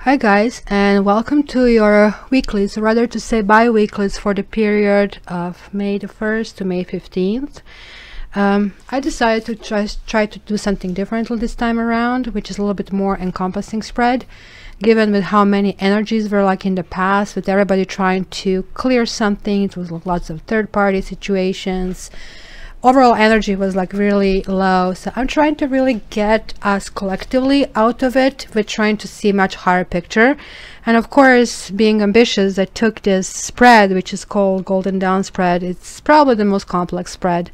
Hi guys, and welcome to your weeklies, or rather to say bi-weeklies for the period of May the 1st to May 15th. I decided to try to do something differently this time around, which is a little bit more encompassing spread, given with how many energies were like in the past, with everybody trying to clear something. It was lots of third-party situations. Overall energy was like really low, so I'm trying to really get us collectively out of it. We're trying to see much higher picture, and of course, being ambitious, I took this spread which is called Golden Dawn spread. It's probably the most complex spread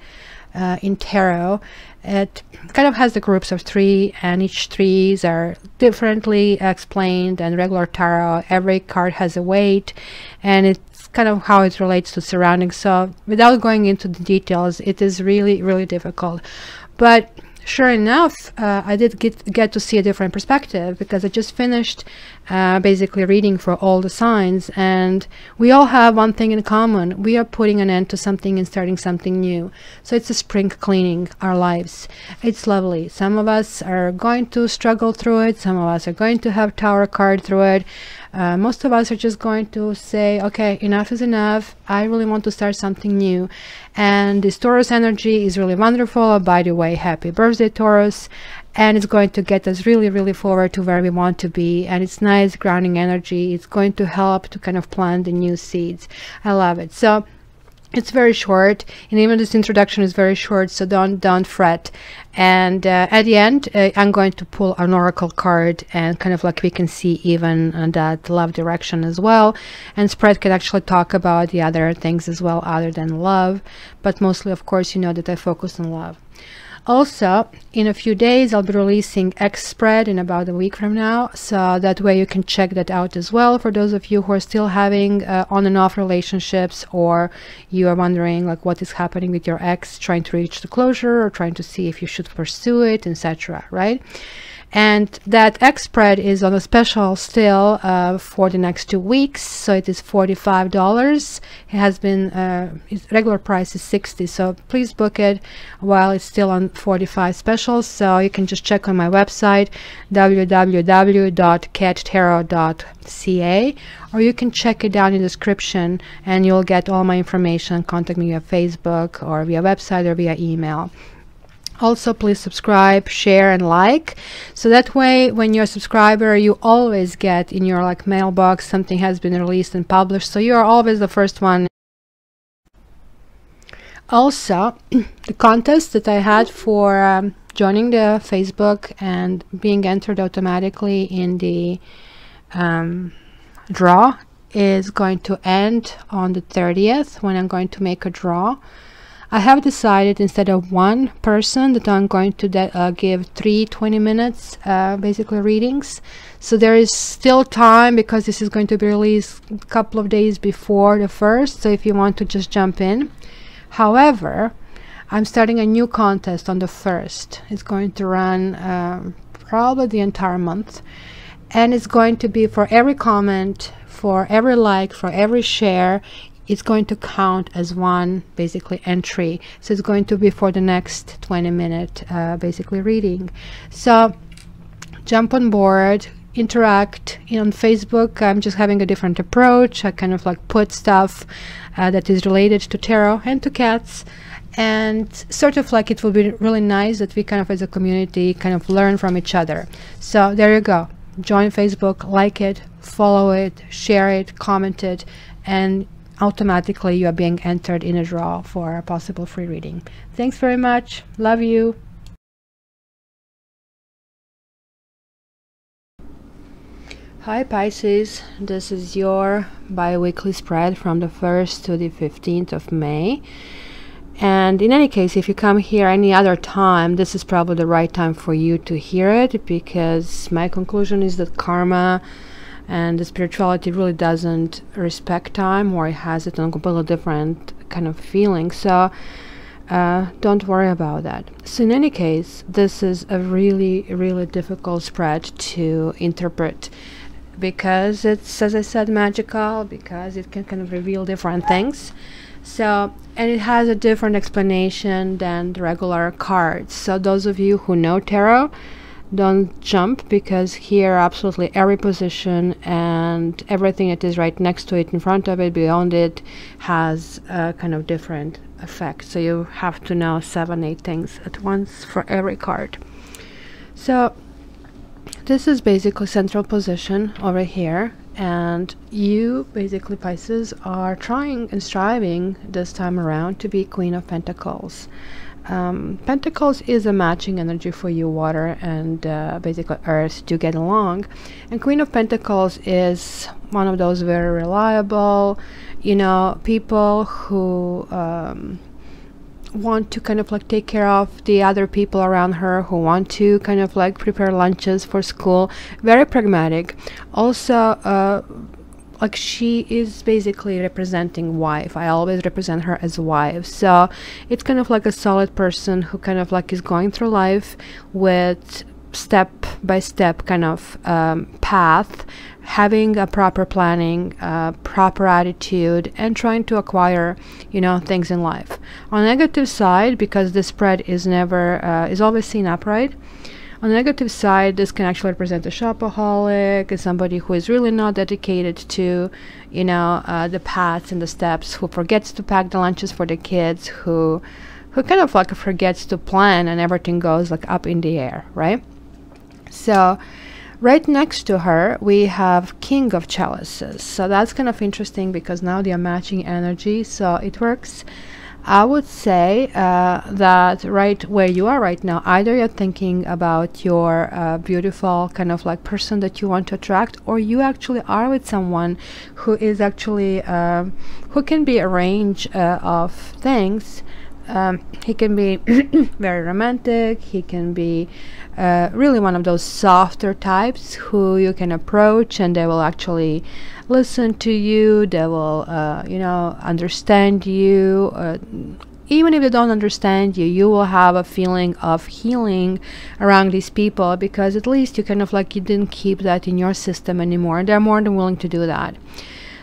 in tarot. It kind of has the groups of three, and each threes are differently explained. And regular tarot, every card has a weight, and it's kind of how it relates to surroundings. So without going into the details, it is really difficult. But sure enough, I did get to see a different perspective, because I just finished basically reading for all the signs, and we all have one thing in common. We are putting an end to something and starting something new. So it's a spring cleaning our lives. It's lovely. Some of us are going to struggle through it. Some of us are going to have Tower card through it. Most of us are just going to say, okay, enough is enough. I really want to start something new. And this Taurus energy is really wonderful. By the way, happy birthday, Taurus. And it's going to get us really forward to where we want to be. And it's nice grounding energy. It's going to help to kind of plant the new seeds. I love it. So it's very short, and even this introduction is very short, so don't fret. And at the end, I'm going to pull an oracle card, and kind of like we can see even that love direction as well. And spread can actually talk about the other things as well other than love, but mostly, of course, you know that I focus on love. Also, in a few days, I'll be releasing X spread in about a week from now, so that way you can check that out as well. For those of you who are still having on and off relationships, or you are wondering like what is happening with your ex, trying to reach the closure, or trying to see if you should pursue it, etc., right? And that X spread is on a special still for the next 2 weeks, so it is $45. It has been its regular price is $60, so please book it while it's still on 45 specials. So you can just check on my website www.cattarot.ca, or you can check it down in the description, and you'll get all my information. Contact me via Facebook or via website or via email. Also, please subscribe, share, and like, so that way when you're a subscriber, you always get in your like mailbox something has been released and published, so you are always the first one. Also, the contest that I had for joining the Facebook and being entered automatically in the draw is going to end on the 30th, when I'm going to make a draw. I have decided, instead of one person, that I'm going to give 3 20-minute basically readings. So there is still time, because this is going to be released a couple of days before the 1st, so if you want to just jump in. However, I'm starting a new contest on the 1st. It's going to run probably the entire month, and it's going to be for every comment, for every like, for every share. It's going to count as one basically entry, so it's going to be for the next 20-minute basically reading. So jump on board, interact. On Facebook, I'm just having a different approach. I kind of like put stuff that is related to tarot and to cats, and sort of like it will be really nice that we kind of as a community kind of learn from each other. So there you go. Join Facebook, like it, follow it, share it, comment it, and automatically you are being entered in a draw for a possible free reading. Thanks very much. Love you. Hi Pisces, this is your bi-weekly spread from the 1st to the 15th of May. And in any case, if you come here any other time, this is probably the right time for you to hear it, because my conclusion is that karma and the spirituality really doesn't respect time, or it has it on a completely different kind of feeling. So don't worry about that. So in any case, this is a really difficult spread to interpret, because it's, as I said, magical, because it can kind of reveal different things. So, and it has a different explanation than the regular cards. So those of you who know tarot, don't jump, because here absolutely every position and everything that is right next to it, in front of it, beyond it, has a kind of different effect. So you have to know 7-8 things at once for every card. So this is basically central position over here, and you basically, Pisces, are trying and striving this time around to be Queen of Pentacles. Pentacles is a matching energy for you, water and basically earth, to get along. And Queen of Pentacles is one of those very reliable, you know, people who want to kind of like take care of the other people around her, who want to kind of like prepare lunches for school. Very pragmatic. Also, like, she is basically representing wife. I always represent her as wife. So it's kind of like a solid person who kind of like is going through life with step by step kind of path, having a proper planning, proper attitude, and trying to acquire, you know, things in life. On the negative side, because the spread is never is always seen upright, on the negative side, this can actually represent a shopaholic, somebody who is really not dedicated to, you know, the paths and the steps, who forgets to pack the lunches for the kids, who kind of like forgets to plan, and everything goes like up in the air, right? So right next to her, we have King of Chalices. So that's kind of interesting, because now they are matching energy, so it works. I would say that right where you are right now, either you're thinking about your beautiful kind of like person that you want to attract, or you actually are with someone who is actually who can be a range of things. He can be very romantic, he can be really one of those softer types who you can approach and they will actually listen to you, they will you know, understand you. Even if they don't understand you, you will have a feeling of healing around these people, because at least you kind of like, you didn't keep that in your system anymore. They're more than willing to do that.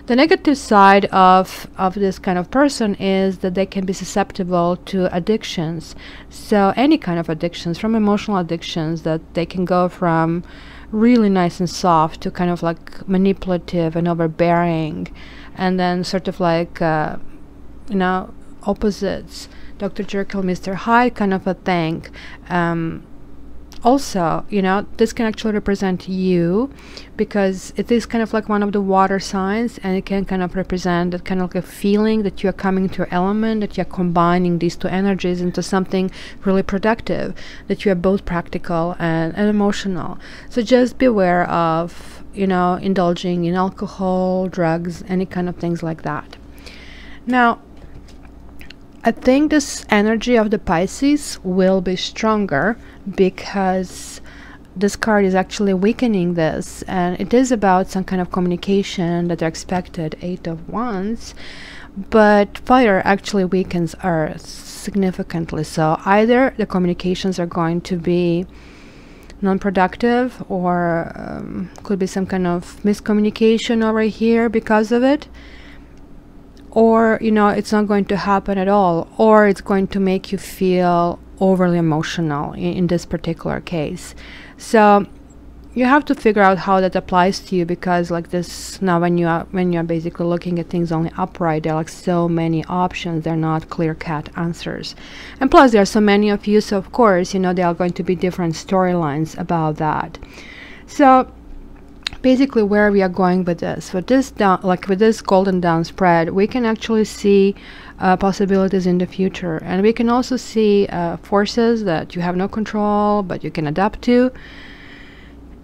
The negative side of this kind of person is that they can be susceptible to addictions. So any kind of addictions, from emotional addictions, that they can go from really nice and soft to kind of like manipulative and overbearing, and then sort of like you know, opposites, Dr. Jekyll, Mr. Hyde kind of a thing. Also, you know, this can actually represent you, because it is kind of like one of the water signs, and it can kind of represent that kind of like a feeling that you're coming to your element, that you're combining these two energies into something really productive, that you are both practical and emotional. So just beware of, you know, indulging in alcohol, drugs, any kind of things like that. Now, I think this energy of the Pisces will be stronger, because this card is actually weakening this, and it is about some kind of communication that are expected, 8 of Wands, but fire actually weakens Earth significantly. So either the communications are going to be non-productive, or could be some kind of miscommunication over here because of it, or, you know, it's not going to happen at all, or it's going to make you feel overly emotional in this particular case. So you have to figure out how that applies to you, because like this, now when you are basically looking at things only upright, there are like so many options, they're not clear-cut answers, and plus there are so many of you, so of course, you know, there are going to be different storylines about that. So basically, where we are going with this, with this down, like with this golden dawn spread, we can actually see possibilities in the future, and we can also see forces that you have no control but you can adapt to,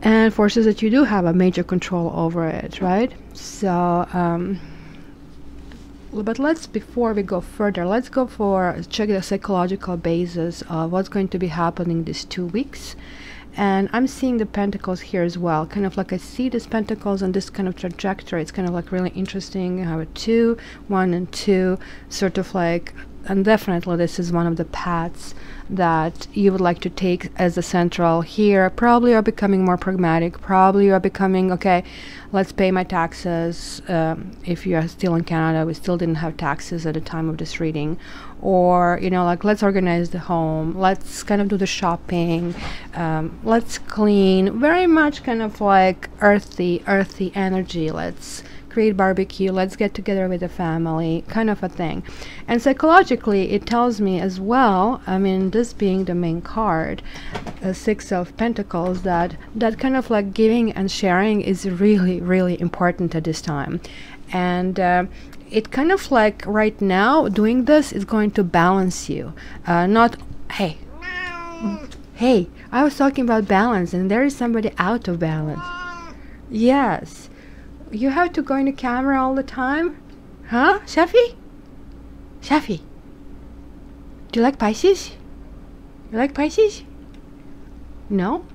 and forces that you do have a major control over it, right? So but let's, before we go further, let's go for check the psychological basis of what's going to be happening these 2 weeks. And I'm seeing the pentacles here as well, kind of like I see these pentacles on this kind of trajectory. It's kind of like really interesting. I have a 2, 1 and 2, sort of like and definitely this is one of the paths that you would like to take as a central here. Probably you're becoming more pragmatic. Probably you're becoming, okay, let's pay my taxes. If you're still in Canada, we still didn't have taxes at the time of this reading. Or, you know, like, let's organize the home. Let's kind of do the shopping. Let's clean. Very much kind of like earthy energy. Let's create barbecue, let's get together with the family, kind of a thing. And psychologically, it tells me as well, I mean, this being the main card, Six of Pentacles, that kind of like giving and sharing is really, really important at this time. And it kind of like right now, doing this is going to balance you. Not, hey, I was talking about balance, and there is somebody out of balance. Yes. You have to go in the camera all the time? Huh? Shafi? Shafi? Do you like Pisces? You like Pisces? No?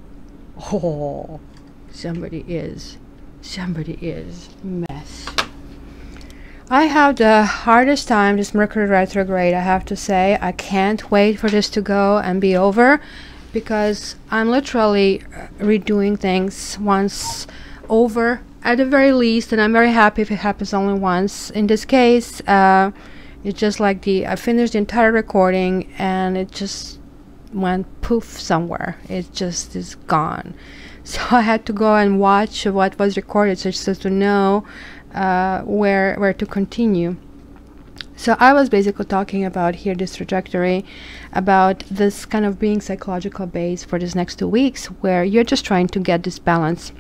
Oh, somebody is mess. I have the hardest time, this Mercury retrograde, I have to say. I can't wait for this to go and be over, because I'm literally redoing things once over at the very least, and I'm very happy if it happens only once. In this case, it's just like I finished the entire recording and it just went poof somewhere. It just is gone. So I had to go and watch what was recorded, so just to know where to continue. So I was basically talking about here this trajectory, about this kind of being psychological base for these next 2 weeks, where you're just trying to get this balance.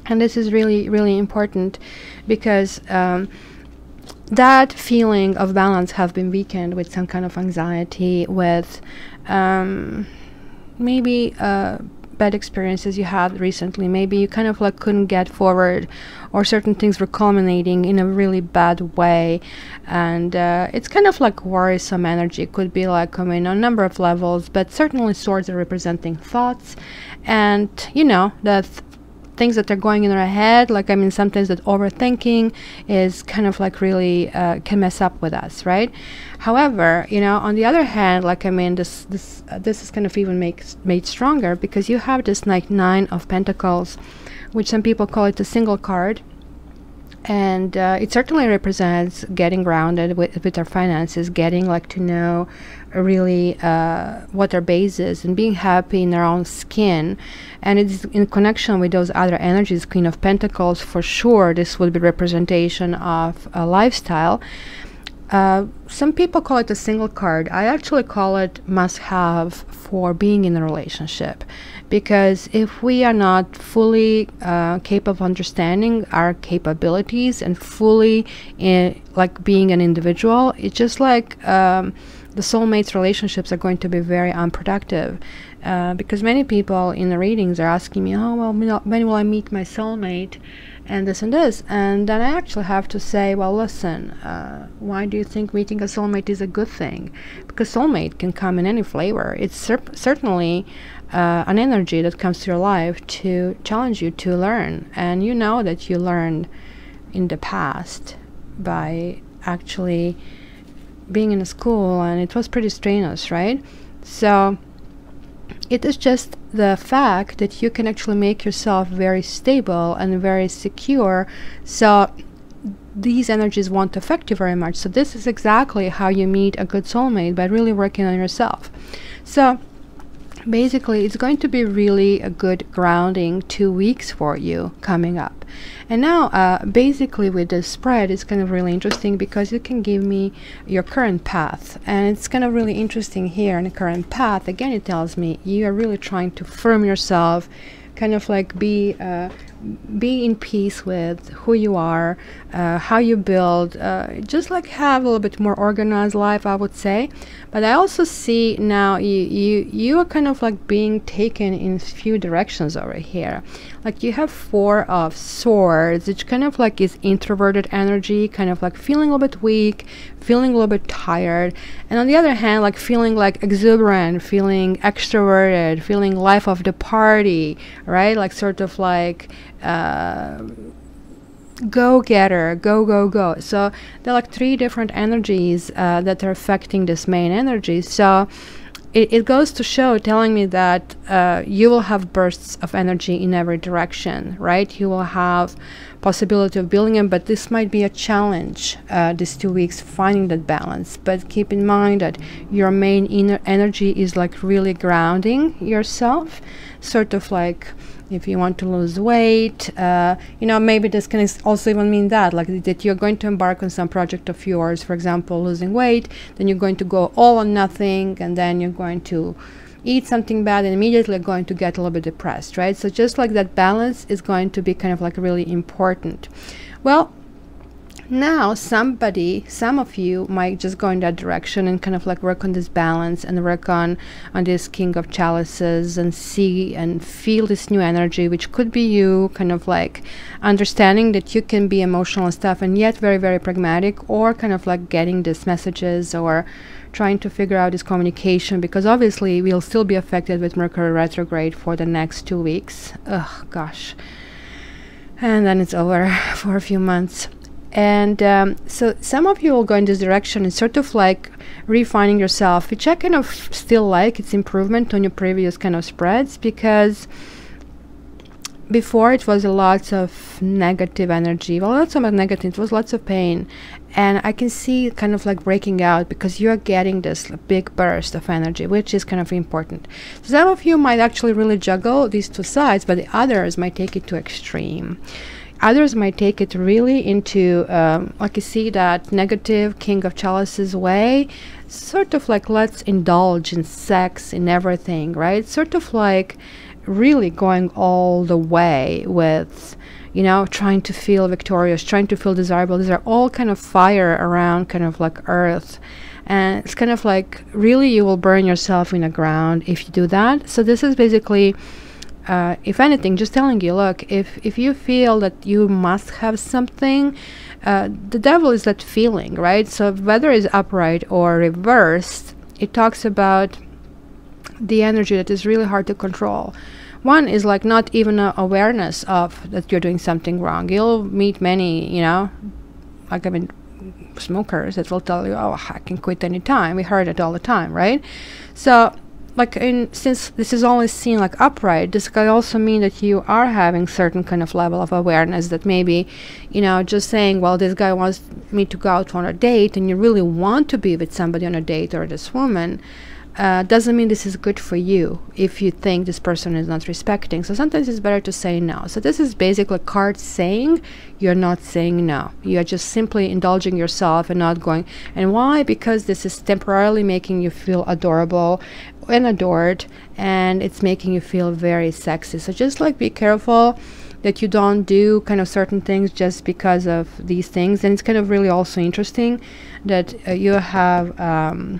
And this is really, really important, because that feeling of balance have been weakened with some kind of anxiety, with maybe bad experiences you had recently. Maybe you kind of like couldn't get forward, or certain things were culminating in a really bad way, and it's kind of like worrisome energy. It could be like, I mean, on a number of levels, but certainly swords are representing thoughts, and you know, that things that are going in our head, like, I mean, sometimes that overthinking is kind of like really can mess up with us, right? However, you know, on the other hand, like, I mean, this is kind of even made stronger, because you have this like Nine of Pentacles, which some people call it a single card. And it certainly represents getting grounded with our finances, getting like to know really what our base is, and being happy in our own skin. And it's in connection with those other energies. Queen of Pentacles, for sure, this would be representation of a lifestyle. Some people call it a single card. I actually call it must-have for being in a relationship, because if we are not fully capable of understanding our capabilities and fully like being an individual, it's just like the soulmates relationships are going to be very unproductive, because many people in the readings are asking me, oh, well, when will I meet my soulmate, and this and this. And then I actually have to say, well, listen, why do you think meeting a soulmate is a good thing? Because soulmate can come in any flavor. It's certainly an energy that comes to your life to challenge you to learn. And you know that you learned in the past by actually being in a school, and it was pretty strenuous, right? So it is just the fact that you can actually make yourself very stable and very secure, so these energies won't affect you very much. So this is exactly how you meet a good soulmate, by really working on yourself. So basically, it's going to be really a good grounding 2 weeks for you coming up. And now basically with this spread, it's kind of really interesting, because you can give me your current path, and it's kind of really interesting here in the current path. Again, it tells me you are really trying to firm yourself, kind of like be in peace with who you are, how you build, just like have a little bit more organized life, I would say. But I also see now you are kind of like being taken in a few directions over here. Like you have Four of Swords, which kind of like is introverted energy, kind of like feeling a little bit weak, feeling a little bit tired. And on the other hand, like feeling like exuberant, feeling extroverted, feeling life of the party, right? Like sort of like go-getter, go, go, go. So there are like 3 different energies that are affecting this main energy. So it goes to show, telling me that you will have bursts of energy in every direction, right? You will have possibility of building them, but this might be a challenge these 2 weeks, finding that balance. But keep in mind that your main inner energy is like really grounding yourself, sort of like if you want to lose weight, you know, maybe this can also even mean that, like that you're going to embark on some project of yours, for example, losing weight, then you're going to go all or nothing, and then you're going to eat something bad and immediately going to get a little bit depressed, right? So just like that balance is going to be kind of like really important. Well, now some of you might just go in that direction and kind of like work on this balance and work on this King of Chalices and see and feel this new energy, which could be you kind of like understanding that you can be emotional and stuff and yet very, very pragmatic, or kind of like getting these messages or trying to figure out this communication, because obviously we'll still be affected with Mercury retrograde for the next 2 weeks. Oh gosh. And then it's over for a few months. And so some of you will go in this direction and sort of like refining yourself, which I kind of still like. It's improvement on your previous kind of spreads, because before it was a lot of negative energy. Well, not so much negative, it was lots of pain. And I can see kind of like breaking out, because you're getting this big burst of energy, which is kind of important. So some of you might actually really juggle these 2 sides, but the others might take it to extreme. Others might take it really into, like you see that negative King of Chalices way, sort of like let's indulge in sex, in everything, right? Sort of like really going all the way with, you know, trying to feel victorious, trying to feel desirable. These are all kind of fire around kind of like earth. And it's kind of like really you will burn yourself in the ground if you do that. So this is basically, if anything, just telling you, look, if you feel that you must have something, the devil is that feeling, right? So whether it's upright or reversed, it talks about the energy that is really hard to control. One is like not even a awareness of that you're doing something wrong. You'll meet many, you know, like I mean, smokers that will tell you, oh, I can quit anytime. We heard it all the time, right? So like since this is always seen like upright, this can also mean that you are having certain kind of level of awareness that maybe, you know, just saying, well, this guy wants me to go out on a date, and you really want to be with somebody on a date, or this woman, doesn't mean this is good for you if you think this person is not respecting. So sometimes it's better to say no. So this is basically cards saying you're not saying no. You are just simply indulging yourself and not going. And why? Because this is temporarily making you feel adorable and adored, and it's making you feel very sexy. So just like be careful that you don't do kind of certain things just because of these things. And it's kind of really also interesting that you have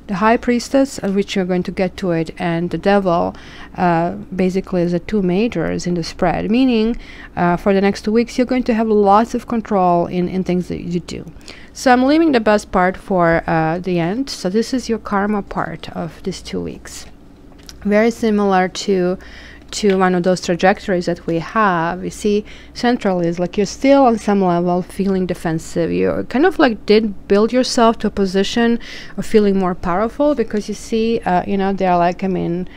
the High Priestess, of which you're going to get to it, and the Devil, basically is the 2 majors in the spread, meaning for the next 2 weeks you're going to have lots of control in things that you do. So I'm leaving the best part for the end. So this is your karma part of these 2 weeks. Very similar to one of those trajectories that we have. You see, central is like you're still on some level feeling defensive. You kind of like did build yourself to a position of feeling more powerful, because you see, you know, they're like, I mean,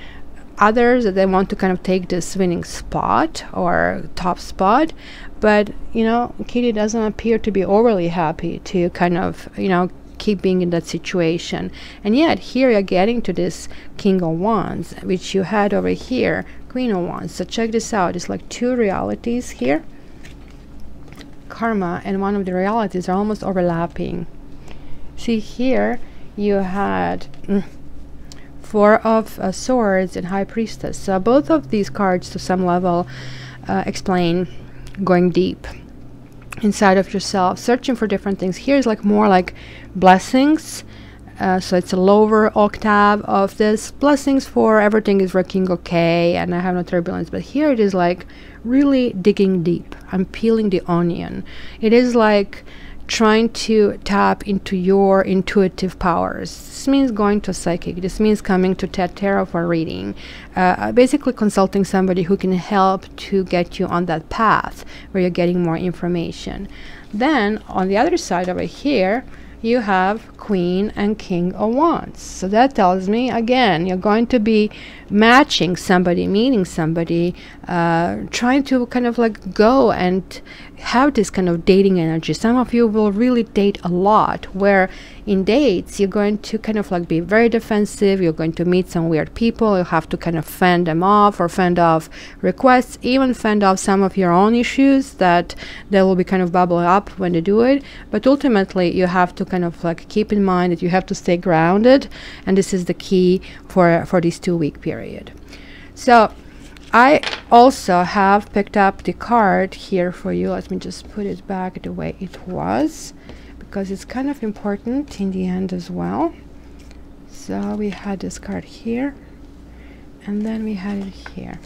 others that they want to kind of take this winning spot or top spot, but you know, Kitty doesn't appear to be overly happy to kind of, you know, keep being in that situation. And yet here you're getting to this King of Wands, which you had over here, Queen of Wands. So check this out. It's like 2 realities here, karma, and one of the realities are almost overlapping. See, here you had 4 of Swords and High Priestess. So both of these cards to some level explain going deep inside of yourself, searching for different things. Here is like more like blessings. So it's a lower octave of this. Blessings for everything is working okay and I have no turbulence. But here it is like really digging deep. I'm peeling the onion. It is like trying to tap into your intuitive powers. This means going to a psychic. This means coming to tarot for reading. Basically consulting somebody who can help to get you on that path where you're getting more information. Then on the other side over here, you have Queen and King of Wands. So that tells me, again, you're going to be matching somebody, meeting somebody, trying to kind of like go and have this kind of dating energy. Some of you will really date a lot, where in dates you're going to kind of like be very defensive. You're going to meet some weird people. You have to kind of fend them off, or fend off requests, even fend off some of your own issues that they will be kind of bubbling up when they do it. But ultimately you have to kind of like keep in mind that you have to stay grounded, and this is the key for this 2-week period. So I also have picked up the card here for you. Let me just put it back the way it was, because it's kind of important in the end as well. So we had this card here, and then we had it here,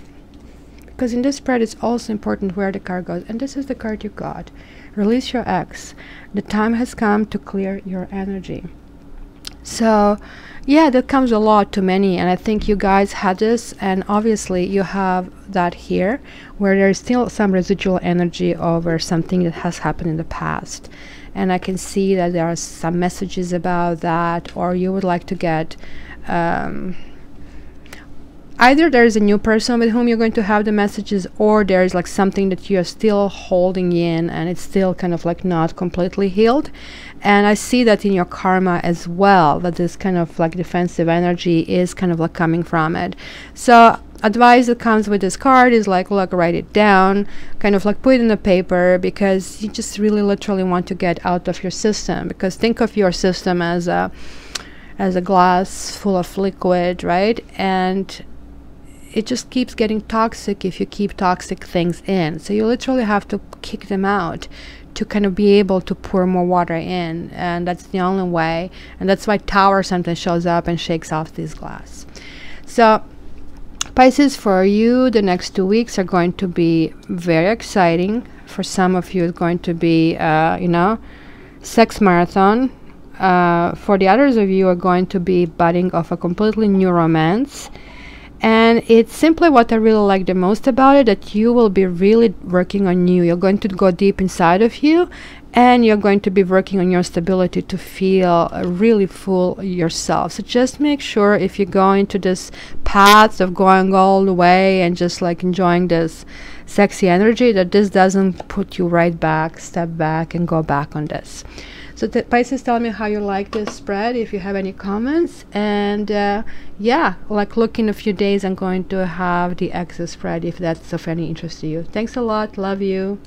because in this spread it's also important where the card goes. And this is the card you got. Release your ex. The time has come to clear your energy. So yeah, that comes a lot to many, and I think you guys had this, and obviously you have that here, where there's still some residual energy over something that has happened in the past. And I can see that there are some messages about that, or you would like to get either there's a new person with whom you're going to have the messages, or there's like something that you're still holding in and it's still kind of like not completely healed. And I see that in your karma as well, that this kind of like defensive energy is kind of like coming from it. So advice that comes with this card is like, look, write it down, kind of like put it in the paper, because you just really literally want to get out of your system. Because think of your system as a glass full of liquid, right? And it just keeps getting toxic if you keep toxic things in. So you literally have to kick them out to kind of be able to pour more water in, and that's the only way. And that's why Tower sometimes shows up and shakes off this glass. So Pisces, for you, the next 2 weeks are going to be very exciting. For some of you, it's going to be, you know, sex marathon. For the others of you, are going to be budding of a completely new romance. And it's simply what I really like the most about it, that you will be really working on you. You're going to go deep inside of you, and you're going to be working on your stability to feel really full yourself. So just make sure, if you go into this path of going all the way and just like enjoying this sexy energy, that this doesn't put you right back, step back and go back on this. So Pisces, tell me how you like this spread, if you have any comments. And yeah, like look in a few days, I'm going to have the exit spread if that's of any interest to you. Thanks a lot. Love you.